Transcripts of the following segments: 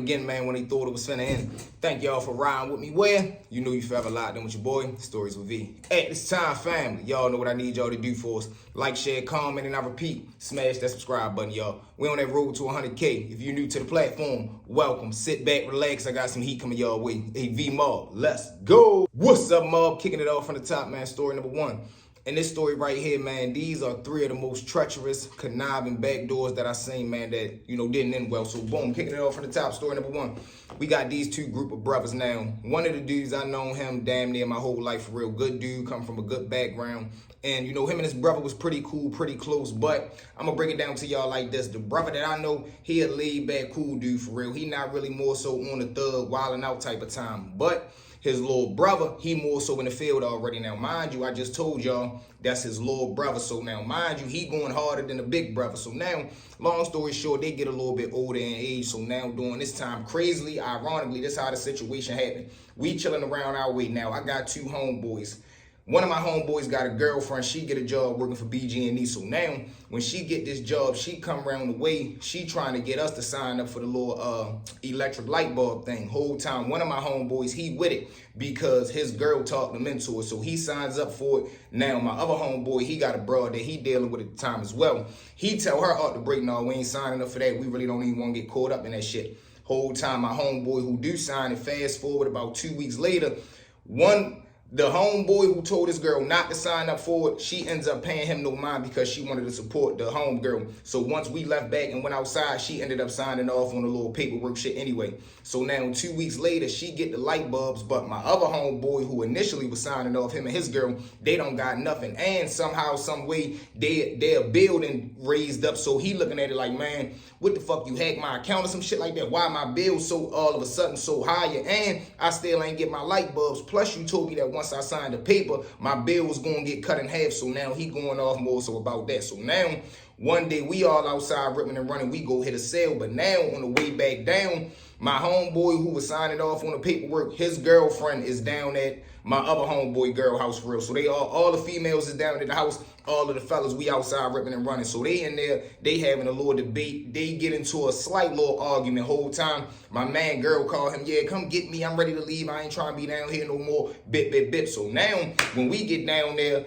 again, man, when they thought it was finna end. Thank y'all for riding with me. Where? You know you forever locked in with your boy, Stories with V. At this time, family, y'all know what I need y'all to do for us. Like, share, comment, and I repeat, smash that subscribe button, y'all. We on that road to 100K. If you're new to the platform, welcome. Sit back, relax. I got some heat coming y'all way. Hey, V-Mob, let's go. What's up, Mob? Kicking it off from the top, man. Story number one. In this story right here, man, these are three of the most treacherous, conniving backdoors that I seen, man, that, didn't end well. So, boom, kicking it off from the top, story number one. We got these two group of brothers now. One of the dudes, I known him damn near my whole life, for real. Good dude, come from a good background. And, him and his brother was pretty cool, pretty close. But I'm going to break it down to y'all like this. The brother that I know, he a laid-back, cool dude, for real. He not really more so on the thug, wilding out type of time. But his little brother, he more so in the field already. Now, mind you, I just told y'all that's his little brother. So now, mind you, he going harder than the big brother. So now, long story short, they get a little bit older in age. So now, during this time, crazily, ironically, this how the situation happened. We chilling around our way now. I got two homeboys. One of my homeboys got a girlfriend. She get a job working for BG&E. So now, when she get this job, she come around the way. She trying to get us to sign up for the little electric light bulb thing. Whole time, one of my homeboys, he with it because his girl talked him into it. So he signs up for it. Now, my other homeboy, he got a broad that he dealing with at the time as well. He tell her out the break, no, we ain't signing up for that. We really don't even want to get caught up in that shit. Whole time, my homeboy who do sign it, fast forward about 2 weeks later, the homeboy who told his girl not to sign up for it, she ends up paying him no mind because she wanted to support the homegirl. So once we left back and went outside, she ended up signing off on the little paperwork shit anyway. So now 2 weeks later, she get the light bulbs, but my other homeboy who initially was signing off, him and his girl, they don't got nothing. And somehow, some way, their building raised up. So he looking at it like, man, what the fuck, you hacked my account or some shit like that? Why my bill so all of a sudden so higher? And I still ain't get my light bulbs. Plus you told me that once I signed the paper, my bill was going to get cut in half. So now he going off more so about that. So now, one day we all outside ripping and running. We go hit a sale. But now on the way back down, my homeboy who was signing off on the paperwork, his girlfriend is down at my other homeboy girl house for real. So they all the females is down at the house. All of the fellas, we outside ripping and running. So they in there, they having a little debate. They get into a slight little argument whole time. My man girl called him, yeah, come get me. I'm ready to leave. I ain't trying to be down here no more. Bip, bip, bip. So now when we get down there,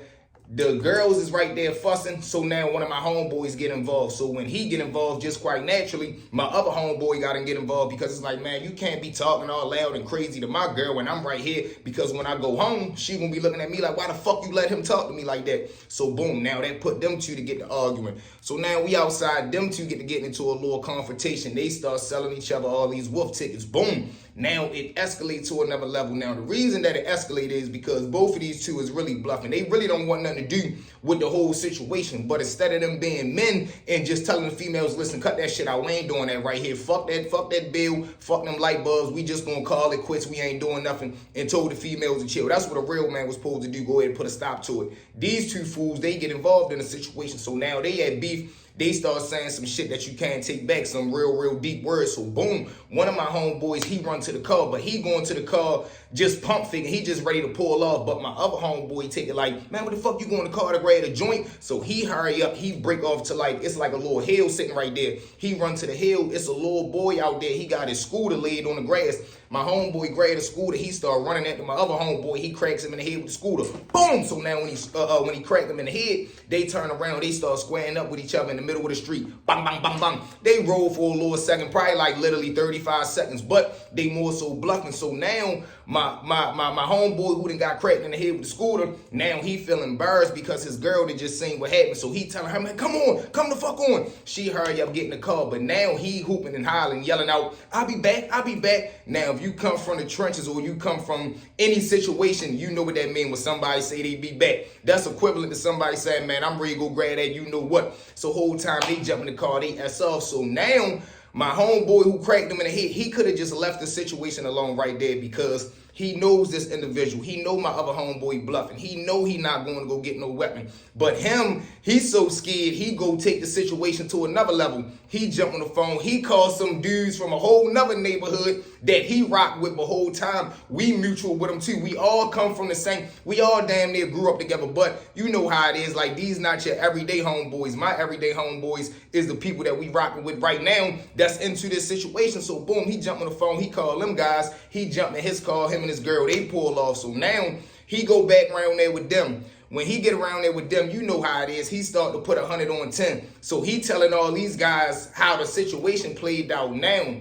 the girls is right there fussing. So now one of my homeboys get involved. So when he get involved, just quite naturally, my other homeboy got to get involved because it's like, man, you can't be talking all loud and crazy to my girl when I'm right here, because when I go home, she gonna be looking at me like, why the fuck you let him talk to me like that? So boom, now that put them two to get to arguing. So now we outside, them two get to get into a little confrontation. They start selling each other all these wolf tickets. Boom. Now it escalates to another level. Now the reason that it escalated is because both of these two is really bluffing. They really don't want nothing to do with the whole situation. But instead of them being men and just telling the females, listen, cut that shit out. We ain't doing that right here. Fuck that bill. Fuck them light bulbs. We just gonna call it quits. We ain't doing nothing. And told the females to chill. That's what a real man was supposed to do. Go ahead and put a stop to it. These two fools, they get involved in the situation. So now they had beef. They start saying some shit that you can't take back, some real deep words. So boom, one of my homeboys, he run to the car, but he going to the car just pump faking. He just ready to pull off. But my other homeboy take it like, man, what the fuck you going to the car to grab a joint? So he hurry up, he break off to like, it's like a little hill sitting right there. He run to the hill. It's a little boy out there. He got his scooter laid on the grass. My homeboy grabbed a scooter. He started running after my other homeboy. He cracks him in the head with the scooter. Boom! So now when he cracked him in the head, they turn around. They start squaring up with each other in the middle of the street. Bang, bang, bang, bang. They roll for a little second, probably like literally 35 seconds, but they more so bluffing. So now my homeboy who done got cracked in the head with the scooter, now he feeling embarrassed because his girl did just seen what happened. So he telling her, man, come on, come the fuck on. She hurry up getting the car, but now he hooping and hollering, yelling out, I'll be back, I'll be back. Now, if you come from the trenches or you come from any situation, you know what that means when somebody say they be back. That's equivalent to somebody saying, man, I'm ready to go grab that, you know what. So whole time they jump in the car, they S off. So now my homeboy who cracked him in the head, he could have just left the situation alone right there because He knows this individual. He know my other homeboy bluffing. He know he not going to go get no weapon. But him, he's so scared, he go take the situation to another level. He jump on the phone. He calls some dudes from a whole nother neighborhood that he rocked with the whole time. We mutual with him too. We all come from the same, we all damn near grew up together. But you know how it is. Like, these not your everyday homeboys. My everyday homeboys is the people that we rocking with right now that's into this situation. So boom, he jumped on the phone. He called them guys. He jumped in his car. Him and his girl, they pull off. So now he go back around there with them. When he get around there with them, you know how it is. He start to put 100 on 10. So he telling all these guys how the situation played out. Now,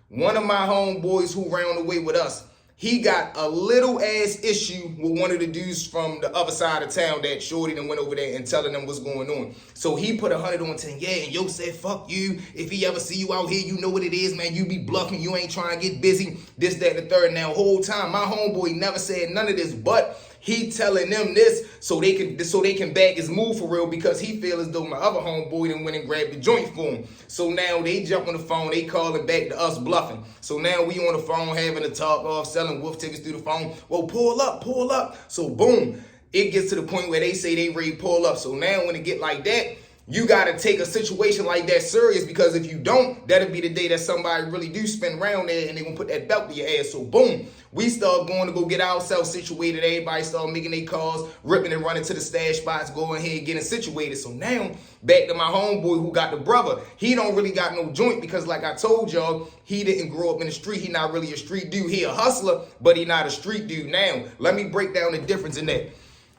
one of my homeboys who ran away with us, he got a little ass issue with one of the dudes from the other side of town that Shorty done went over there and telling them what's going on. So he put 100 on 10. Yeah, and yo said, fuck you. If he ever see you out here, you know what it is, man. You be bluffing. You ain't trying to get busy. This, that, and the third. Now, whole time, my homeboy never said none of this, but he telling them this so they can back his move for real, because he feel as though my other homeboy done went and grabbed the joint for him. So now they jump on the phone, they calling back to us bluffing. So now we on the phone having a talk off, selling wolf tickets through the phone. Well, pull up, pull up. So boom, it gets to the point where they say they ready to pull up. So now when it get like that, you got to take a situation like that serious, because if you don't, that'll be the day that somebody really do spin around there and they gonna put that belt to your ass. So boom, we start going to go get ourselves situated. Everybody start making their calls, ripping and running to the stash spots, going ahead getting situated. So now back to my homeboy who got the brother. He don't really got no joint, because like I told y'all, he didn't grow up in the street. He not really a street dude. He a hustler, but he not a street dude. Now let me break down the difference in that.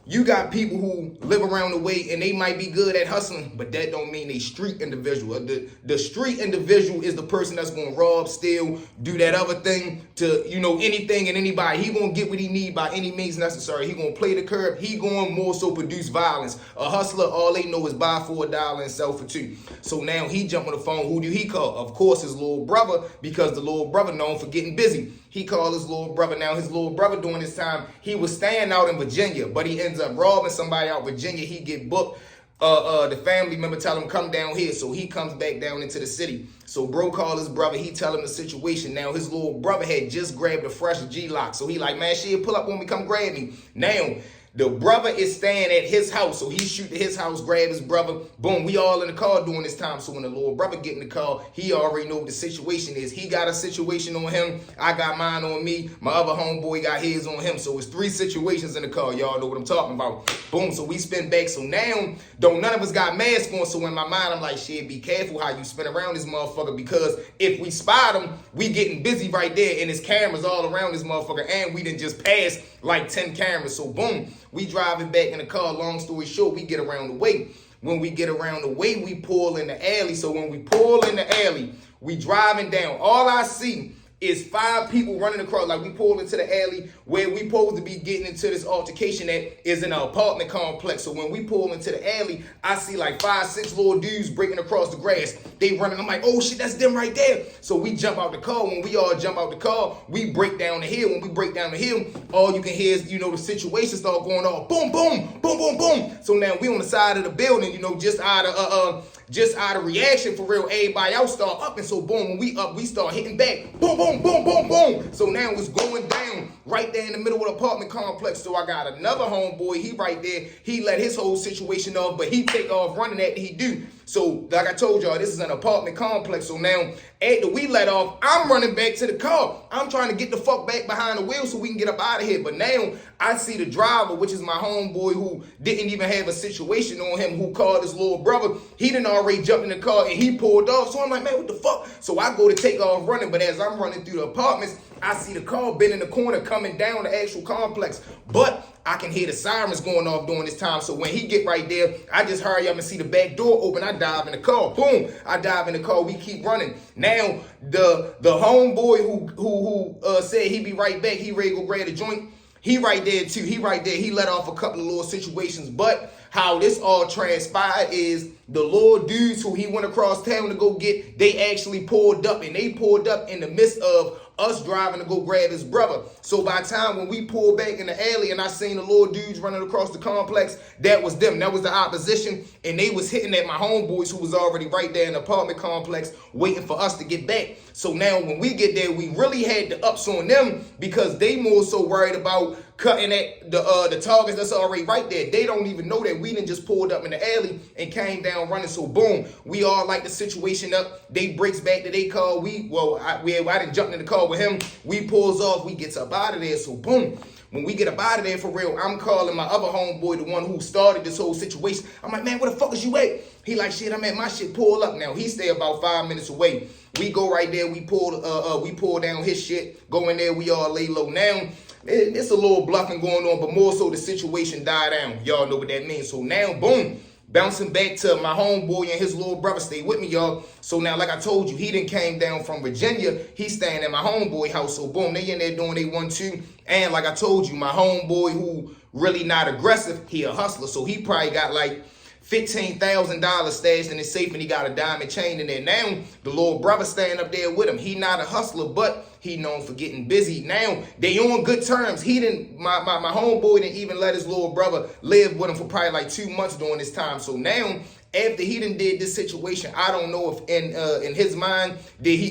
You got people who live around the way and they might be good at hustling, but that don't mean they street individual. The street individual is the person that's going to rob, steal, do that other thing to, you know, anything and anybody. He going to get what he need by any means necessary. He going to play the curb. He going more so produce violence. A hustler, all they know is buy for $1 and sell for $2. So now he jump on the phone. Who do he call? Of course, his little brother, because the little brother known for getting busy. He called his little brother. Now, his little brother during this time, he was staying out in Virginia, but he ends up robbing somebody out in Virginia. He get booked. The family member tell him, come down here. So he comes back down into the city. So bro called his brother. He tell him the situation. Now, his little brother had just grabbed a fresh G-lock. So he like, man, shit, pull up on me, come grab me. Now, the brother is staying at his house. So he shoot to his house, grab his brother. Boom, we all in the car during this time. So when the little brother get in the car, he already know what the situation is. He got a situation on him. I got mine on me. My other homeboy got his on him. So it's 3 situations in the car. Y'all know what I'm talking about. Boom, so we spin back. So now, though none of us got masks on, so in my mind, I'm like, shit, be careful how you spin around this motherfucker, because if we spot him, we getting busy right there, and there's cameras all around this motherfucker, and we done just passed like 10 cameras. So boom, we driving back in the car. Long story short, we get around the way. When we get around the way, we pull in the alley. So when we pull in the alley, we driving down. All I see is 5 people running across. Like, we pulled into the alley where we supposed to be getting into this altercation that is in an apartment complex. So when we pull into the alley, I see like 5, 6 little dudes breaking across the grass. They running. I'm like, oh shit, that's them right there. So we jump out the car. When we all jump out the car, we break down the hill. When we break down the hill, all you can hear is, you know, the situation start going on. Boom, boom, boom, boom, boom. So now we on the side of the building, you know, just out of reaction for real. Everybody else start up, and so boom, when we up, we start hitting back. Boom, boom, boom, boom, boom. So now it's going down right there in the middle of the apartment complex. So I got another homeboy. He right there. He let his whole situation off, but he take off running at he do. So like I told y'all, this is an apartment complex. So now after we let off, I'm running back to the car. I'm trying to get the fuck back behind the wheel so we can get up out of here. But now I see the driver, which is my homeboy, who didn't even have a situation on him, who called his little brother. He done already jumped in the car and he pulled off. So I'm like, man, what the fuck? So I go to take off running, but as I'm running through the apartments, I see the car been in the corner coming down the actual complex. But I can hear the sirens going off during this time. So when he get right there, I just hurry up and see the back door open. I dive in the car. Boom. I dive in the car. We keep running. Now, the homeboy who said he be right back, he ready to go grab the joint, he right there too. He right there. He let off a couple of little situations. But how this all transpired is the little dudes who he went across town to go get, they actually pulled up, and they pulled up in the midst of us driving to go grab his brother. So by the time when we pulled back in the alley and I seen the little dudes running across the complex, that was them. That was the opposition. And they was hitting at my homeboys who was already right there in the apartment complex waiting for us to get back. So now when we get there, we really had the ups on them because they more so worried about cutting at the targets that's already right there. They don't even know that we done just pulled up in the alley and came down running. So boom, we all like the situation up. They breaks back to their car. I didn't jump in the car with him. We pulls off. We gets up out of there. So boom. When we get up out of there for real, I'm calling my other homeboy, the one who started this whole situation. I'm like, man, where the fuck is you at? He like, shit, I'm at my shit. Pull up now. He stay about 5 minutes away. We go right there. We pull down his shit. Go in there. We all lay low now. It's a little bluffing going on, but more so the situation died down. Y'all know what that means. So now, boom. Bouncing back to my homeboy and his little brother. Stay with me, y'all. So now, like I told you, he done came down from Virginia. He's staying at my homeboy house. So boom, they in there doing they 1-2. And like I told you, my homeboy who really not aggressive, he a hustler. So he probably got like $15,000 stashed in his safe and he got a diamond chain in there. Now, the little brother staying up there with him. He not a hustler, but he known for getting busy. Now, they on good terms. He didn't, my homeboy didn't even let his little brother live with him for probably like 2 months during this time. So now, after he done did this situation, I don't know if in his mind,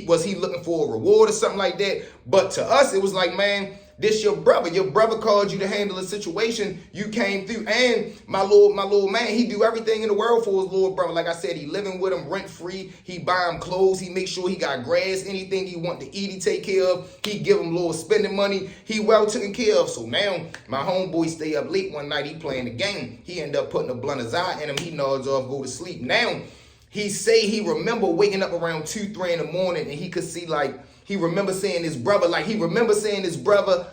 was he looking for a reward or something like that. But to us, it was like, man, this your brother. Your brother called you to handle a situation. You came through. And my little man, he do everything in the world for his little brother. Like I said, he living with him rent free. He buy him clothes. He make sure he got grass. Anything he want to eat, he take care of. He give him little spending money. He well taken care of. So now my homeboy stay up late one night. He playing the game. He end up putting a blunder's eye in him. He nods off, go to sleep. Now he say he remember waking up around 2-3 in the morning and he could see like, he remember seeing his brother,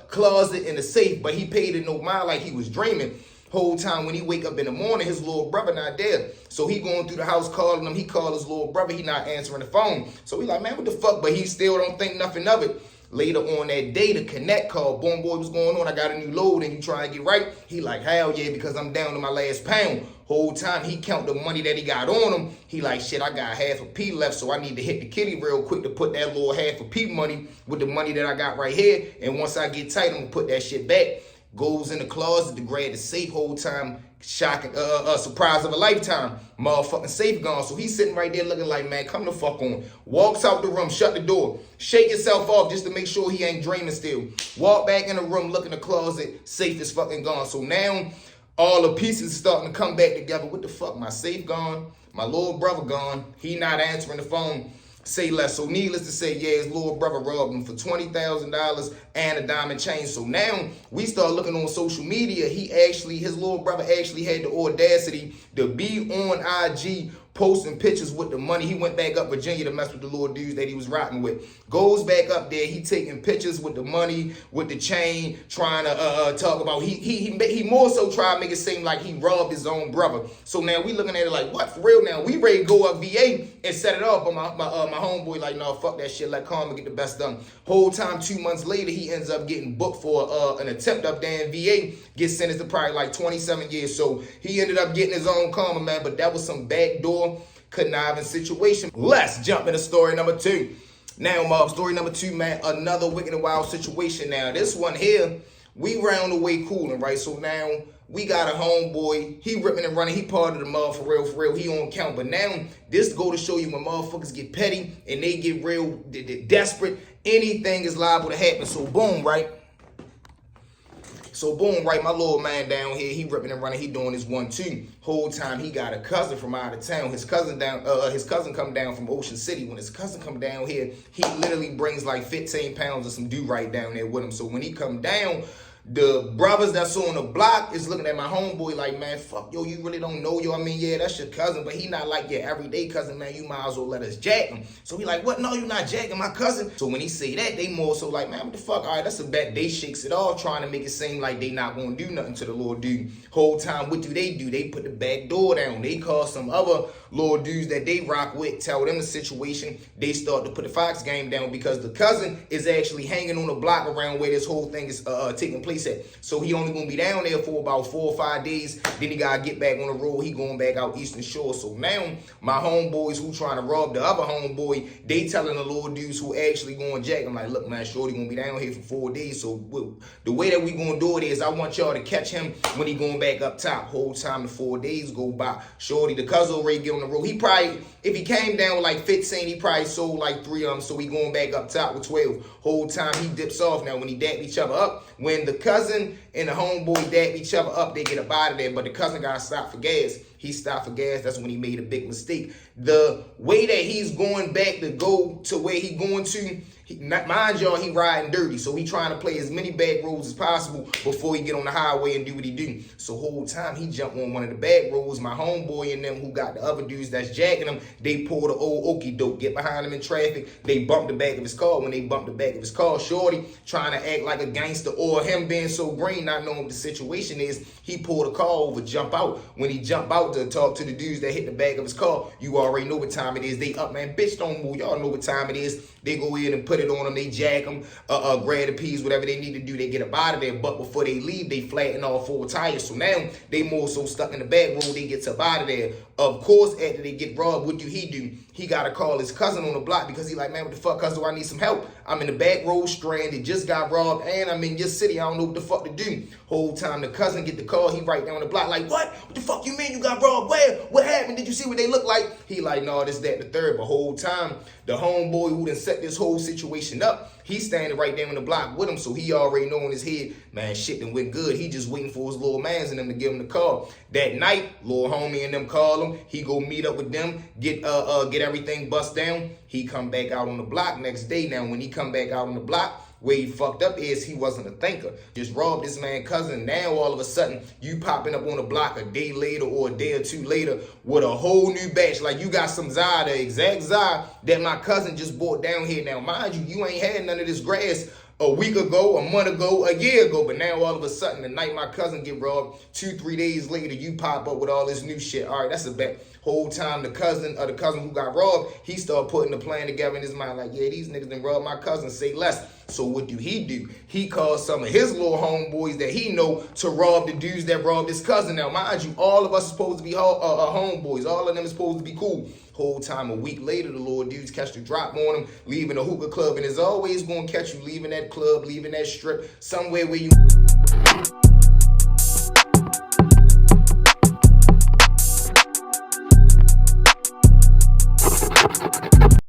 closet in the safe, but he paid it no mind like he was dreaming. Whole time when he wake up in the morning, his little brother not there. So he going through the house calling him. He called his little brother. He not answering the phone. So he like, man, what the fuck? But he still don't think nothing of it. Later on that day, the connect called. Boom, boy, what's going on? I got a new load and you trying to get right? He like, hell yeah, because I'm down to my last pound. Whole time he count the money that he got on him. He like, shit, I got half a P left, so I need to hit the kitty real quick to put that little half a P money with the money that I got right here. And once I get tight, I'm gonna put that shit back. Goes in the closet to grab the safe. Whole time, shocking, surprise of a lifetime. Motherfucking safe gone. So he's sitting right there looking like, man, come the fuck on. Walks out the room, shut the door, shake yourself off just to make sure he ain't dreaming still. Walk back in the room, look in the closet, safe is fucking gone. So now, all the pieces starting to come back together. What the fuck? My safe gone. My little brother gone. He not answering the phone. Say less. So needless to say, yeah, his little brother robbed him for $20,000 and a diamond chain. So now we start looking on social media. His little brother actually had the audacity to be on IG posting pictures with the money. He went back up Virginia to mess with the little dudes that he was rocking with. Goes back up there. He taking pictures with the money, with the chain, trying to talk about. He more so try to make it seem like he robbed his own brother. So now we looking at it like, what, for real now? We ready to go up VA and set it off. But my homeboy like, no, fuck that shit. Let Karma get the best done. Whole time, 2 months later, he ends up getting booked for an attempt up there in VA. Gets sentenced to probably like 27 years. So he ended up getting his own Karma, man. But that was some backdoor conniving situation. Let's jump into story number 2. Now, story number 2, man, another wicked and wild situation. Now, this one here, we round the way cooling, right? So now we got a homeboy. He ripping and running. He part of the mud for real. He on count. But now this go to show you when motherfuckers get petty and they get real desperate. Anything is liable to happen. So boom, right? My little man down here, he ripping and running, he doing his 1-2. Whole time he got a cousin from out of town. His cousin come down from Ocean City. When his cousin come down here, he literally brings like 15 pounds of some do-right down there with him. So when he come down, the brothers that's on the block is looking at my homeboy like, man, fuck, yo, you really don't know, yo. I mean, yeah, that's your cousin, but he not like your everyday cousin, man. You might as well let us jack him. So he like, what? No, you not jacking my cousin. So when he say that, they more so like, man, what the fuck? All right, that's a bet. They shakes it off, trying to make it seem like they not gonna do nothing to the little dude. Whole time, what do? They put the back door down. They call some other little dudes that they rock with, tell them the situation. They start to put the Fox game down because the cousin is actually hanging on the block around where this whole thing is taking place. place at. So he only gonna be down there for about 4 or 5 days. Then he gotta get back on the road. He going back out Eastern Shore. So now my homeboys who trying to rob the other homeboy, they telling the little dudes who actually going jack. I'm like, look, man, shorty gonna be down here for 4 days. So the way that we gonna do it is I want y'all to catch him when he going back up top. Whole time the 4 days go by. Shorty, the cousin already get on the road. He probably, if he came down with like 15, he probably sold like 3 of them. So he going back up top with 12. Whole time he dips off. Now when he dap each other up, when the cousin and the homeboy dap each other up, they get up out of there. But the cousin gotta stop for gas. He stopped for gas. That's when he made a big mistake. The way that he's going back to go to where he going to, mind y'all, he riding dirty. So he trying to play as many back roads as possible before he get on the highway and do what he do. So whole time he jump on one of the back roads. My homeboy and them who got the other dudes that's jacking him, they pull the old okie doke, get behind him in traffic. They bump the back of his car. When they bump the back of his car, shorty trying to act like a gangster, or him being so green, not knowing what the situation is, he pull the car over, jump out. When he jump out to talk to the dudes that hit the back of his car, you already know what time it is. They up, man, bitch, don't move. Y'all know what time it is. They go in and put it on them. They jack them, grab the peas, whatever they need to do. They get up out of there. But before they leave, they flatten all 4 tires. So now they more so stuck in the back road. They get up out of there. Of course, after they get robbed, what do? He got to call his cousin on the block because he like, man, what the fuck, cousin? I need some help. I'm in the back road stranded, just got robbed, and I'm in your city. I don't know what the fuck to do. Whole time the cousin get the call, he right down the block like, what? What the fuck you mean you got robbed? Where? What happened? Did you see what they look like? He like, no, this, that, the third. But whole time, the homeboy who done set this whole situation up, he's standing right there on the block with him, so he already know in his head, man, shit done went good. He just waiting for his little mans and them to give him the call. That night, little homie and them call him. He go meet up with them, get everything bust down. He come back out on the block next day. Now, when he come back out on the block, where he fucked up is he wasn't a thinker. Just robbed this man cousin. Now all of a sudden you popping up on the block a day later or a day or 2 later with a whole new batch. Like you got some Zah, the exact Zah that my cousin just bought down here. Now mind you, you ain't had none of this grass a week ago, a month ago, a year ago. But now all of a sudden the night my cousin get robbed, 2-3 days later you pop up with all this new shit. All right, that's a bet. Whole time the cousin who got robbed, he started putting the plan together in his mind like, yeah, these niggas done robbed my cousin, say less. So what do? He calls some of his little homeboys that he know to rob the dudes that robbed his cousin. Now, mind you, all of us supposed to be homeboys. All of them is supposed to be cool. Whole time, a week later, the little dudes catch the drop on him, leaving a hookah club. And it's always going to catch you leaving that club, leaving that strip, somewhere where you...